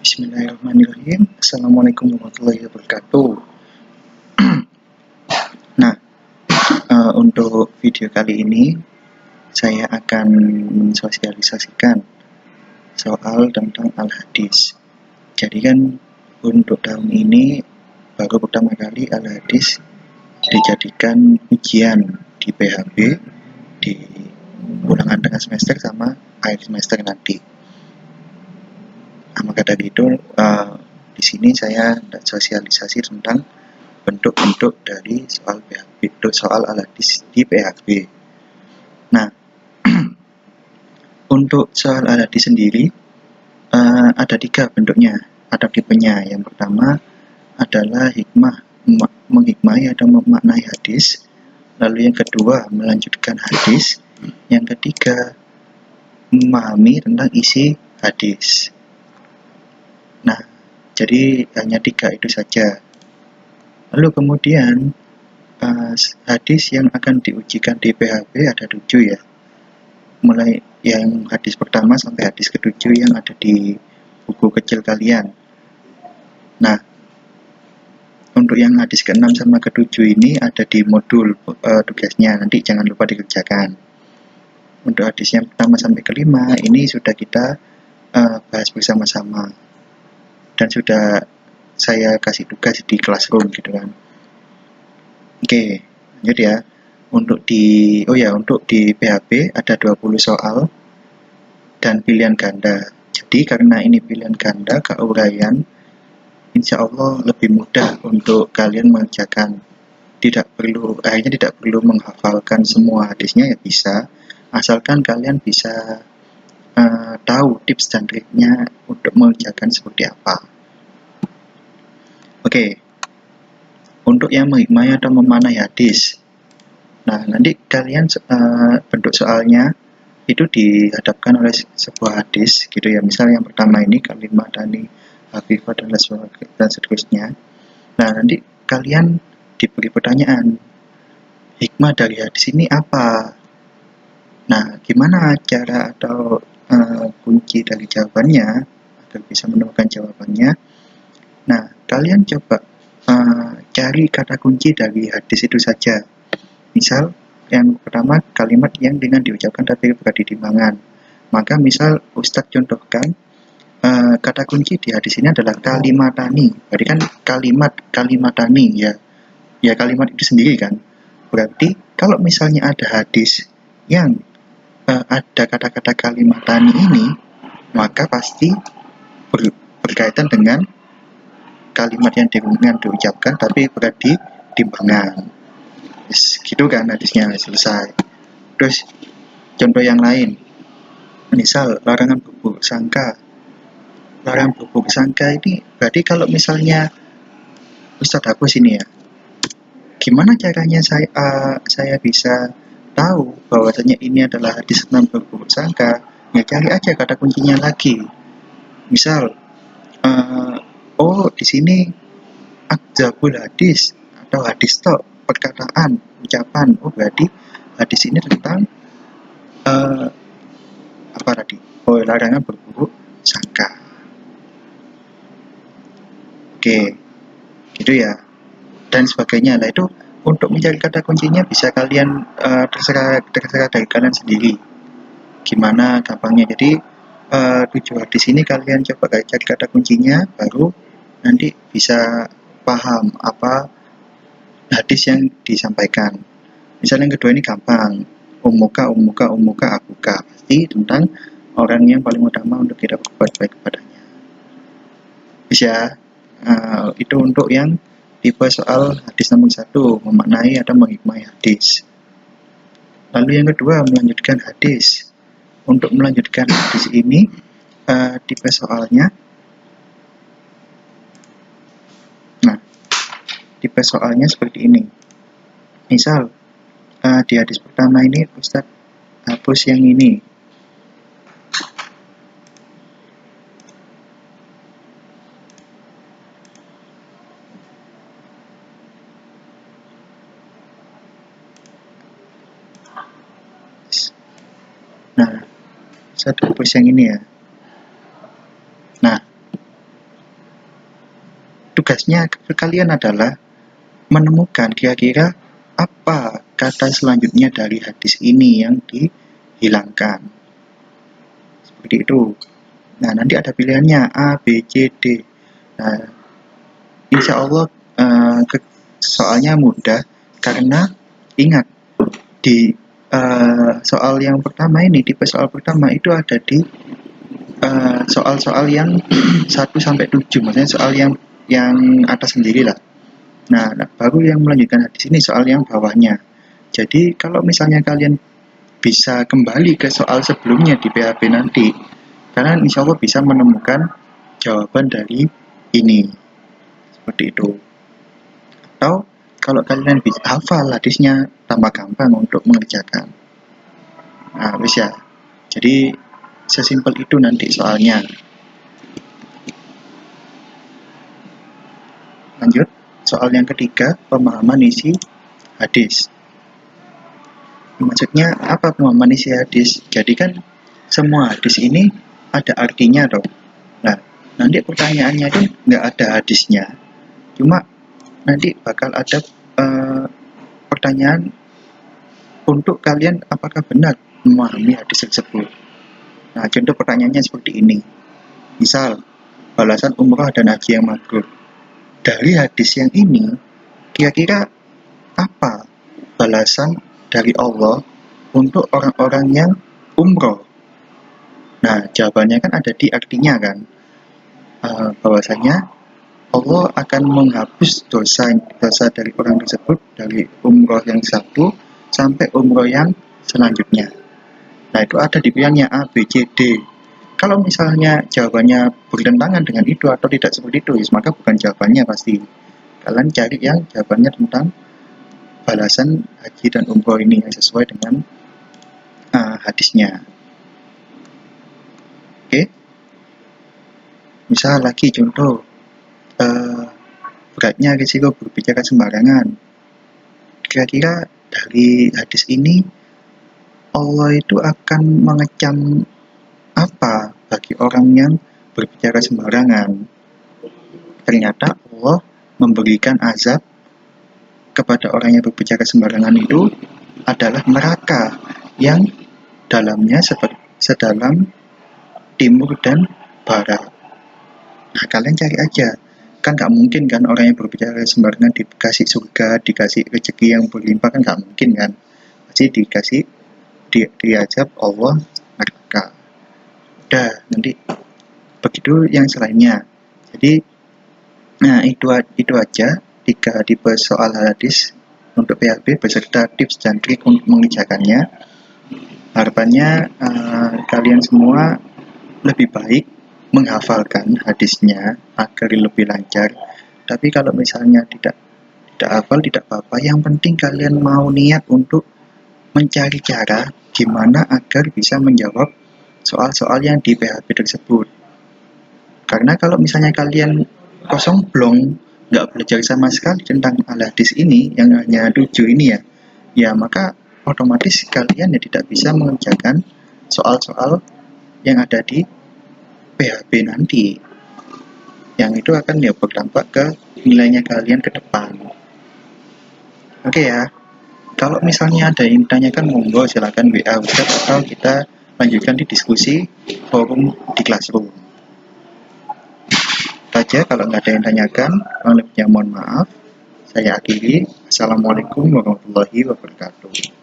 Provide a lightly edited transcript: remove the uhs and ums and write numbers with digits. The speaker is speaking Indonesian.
Bismillahirrahmanirrahim. Assalamualaikum warahmatullahi wabarakatuh. Nah, untuk video kali ini saya akan mensosialisasikan soal tentang al-hadis. Jadi kan untuk tahun ini baru pertama kali al-hadis dijadikan ujian di PHB di ulangan tengah semester sama akhir semester nanti. Maka dari itu di sini saya sosialisasi tentang bentuk-bentuk dari soal PHB, soal al-hadis di PHB. Nah, untuk soal al-hadis sendiri ada 3 bentuknya, ada tipenya. Yang pertama adalah hikmah, menghikmai atau memaknai hadis. Lalu yang kedua melanjutkan hadis. Yang ketiga memahami tentang isi hadis. Nah, jadi hanya 3 itu saja. Lalu kemudian hadis yang akan diujikan di PHB ada 7 ya. Mulai yang hadis pertama sampai hadis ke-7 yang ada di buku kecil kalian. Nah, untuk yang hadis ke-6 sama ke-7 ini ada di modul tugasnya, nanti jangan lupa dikerjakan. Untuk hadis yang pertama sampai ke-5 ini sudah kita bahas bersama-sama dan sudah saya kasih tugas di classroom gitu kan. Oke, lanjut ya. Untuk di PHB ada 20 soal dan pilihan ganda. Jadi karena ini pilihan ganda keuraian, insya Allah lebih mudah untuk kalian mengerjakan. Akhirnya tidak perlu menghafalkan semua hadisnya ya bisa, asalkan kalian bisa tahu tips dan triknya untuk mengerjakan seperti apa. Oke, untuk yang menghikmai atau memaknai hadis. Nah, nanti kalian bentuk soalnya itu dihadapkan oleh sebuah hadis gitu ya. Misal yang pertama ini kalimat Dani Hafifah dan seterusnya. Nah, nanti kalian diberi pertanyaan, hikmah dari hadis ini apa? Nah, gimana cara atau kunci dari jawabannya agar bisa menemukan jawabannya? Nah, kalian coba cari kata kunci dari hadis itu saja. Misal yang pertama kalimat yang dengan diucapkan tapi berarti timbangan. Maka misal Ustadz contohkan kata kunci di hadis ini adalah kalimatani. Berarti kan kalimatani ya. Ya kalimat itu sendiri kan. Berarti kalau misalnya ada hadis yang ada kata-kata kalimatani ini, maka pasti berkaitan dengan kalimat yang dengan diucapkan tapi berarti timbangan. Gitu kan hadisnya, selesai. Terus contoh yang lain, misal larangan berburuk sangka. Larangan berburuk sangka ini berarti kalau misalnya Ustadz hapus ini ya, gimana caranya saya bisa tahu bahwasanya ini adalah hadis tentang berburuk sangka? Ya cari aja kata kuncinya lagi. Misal di sini akzabul hadis atau hadis tok, perkataan, ucapan. Oh berarti hadis ini tentang apa tadi? Oh, larangan berburuk sangka. Oke, gitu ya. Dan sebagainya. Nah itu untuk mencari kata kuncinya bisa kalian terserah dari kalian sendiri. Gimana gampangnya? Jadi 7 hadis ini kalian coba cari kata kuncinya, baru nanti bisa paham apa hadis yang disampaikan. Misalnya yang kedua ini gampang, ummuka abuka, pasti tentang orang yang paling utama untuk kita berbuat baik kepadanya. Bisa itu untuk yang tipe soal hadis nomor 1, memaknai atau menghikmai hadis. Lalu yang kedua melanjutkan hadis. Untuk melanjutkan hadis ini tipe soalnya, nah tipe soalnya seperti ini. Misal di hadis pertama ini Ustadz hapus yang ini. Nah, Ustadz hapus yang ini ya. Nah, tugasnya kalian adalah menemukan kira-kira apa kata selanjutnya dari hadis ini yang dihilangkan. Seperti itu. Nah, nanti ada pilihannya A, B, C, D. Nah, insya Allah soalnya mudah, karena ingat, di soal yang pertama ini, tipe soal pertama itu ada di soal-soal yang 1-7, maksudnya soal yang atas sendiri lah. Nah, baru yang melanjutkan hadis ini soal yang bawahnya. Jadi kalau misalnya kalian bisa kembali ke soal sebelumnya di PHP nanti, kalian insya Allah bisa menemukan jawaban dari ini. Seperti itu. Atau kalau kalian bisa hafal hadisnya, tambah gampang untuk mengerjakan. Nah, bisa. Jadi sesimpel itu nanti soalnya. Lanjut, soal yang ketiga, pemahaman isi hadis. Maksudnya apa pemahaman isi hadis? Jadi kan semua hadis ini ada artinya dong. Nah, nanti pertanyaannya itu nggak ada hadisnya. Cuma nanti bakal ada pertanyaan untuk kalian apakah benar memahami hadis tersebut. Nah, contoh pertanyaannya seperti ini. Misal, balasan umrah dan haji yang mabrur. Dari hadis yang ini, kira-kira apa balasan dari Allah untuk orang-orang yang umroh? Nah, jawabannya kan ada di artinya kan, bahwasanya Allah akan menghapus dosa dari orang tersebut dari umroh yang satu sampai umroh yang selanjutnya. Nah, itu ada di pilihannya A, B, C, D. Kalau misalnya jawabannya bertentangan dengan itu atau tidak seperti itu, maka bukan jawabannya pasti. Kalian cari yang jawabannya tentang balasan haji dan umroh ini yang sesuai dengan hadisnya. Oke. Misal lagi contoh, beratnya risiko berbicara sembarangan. Kira-kira dari hadis ini Allah itu akan mengecam apa bagi orang yang berbicara sembarangan? Ternyata Allah memberikan azab kepada orang yang berbicara sembarangan itu adalah neraka yang dalamnya sedalam timur dan barat. Nah, kalian cari aja. Kan gak mungkin kan orang yang berbicara sembarangan dikasih surga, dikasih rezeki yang berlimpah, kan gak mungkin kan. Pasti dikasih diajab Allah neraka. Udah, nanti begitu yang selainnya. Jadi nah itu aja 3 tipe soal hadis untuk PHP beserta tips dan trik untuk mengerjakannya. Harapannya kalian semua lebih baik menghafalkan hadisnya agar lebih lancar. Tapi kalau misalnya tidak hafal tidak apa-apa, yang penting kalian mau niat untuk mencari cara gimana agar bisa menjawab soal-soal yang di PHP tersebut. Karena kalau misalnya kalian kosong blong, nggak belajar sama sekali tentang al-hadis ini, yang hanya 7 ini ya maka otomatis kalian tidak bisa mengerjakan soal-soal yang ada di PHP nanti. Yang itu akan berdampak ke nilainya kalian ke depan. Oke ya. Kalau misalnya ada yang ditanyakan, monggo silakan WA WhatsApp atau kita lanjutkan di diskusi forum di Classroom. Saja kalau nggak ada yang tanyakan, kurang lebihnya mohon maaf. Saya akhiri. Assalamualaikum warahmatullahi wabarakatuh.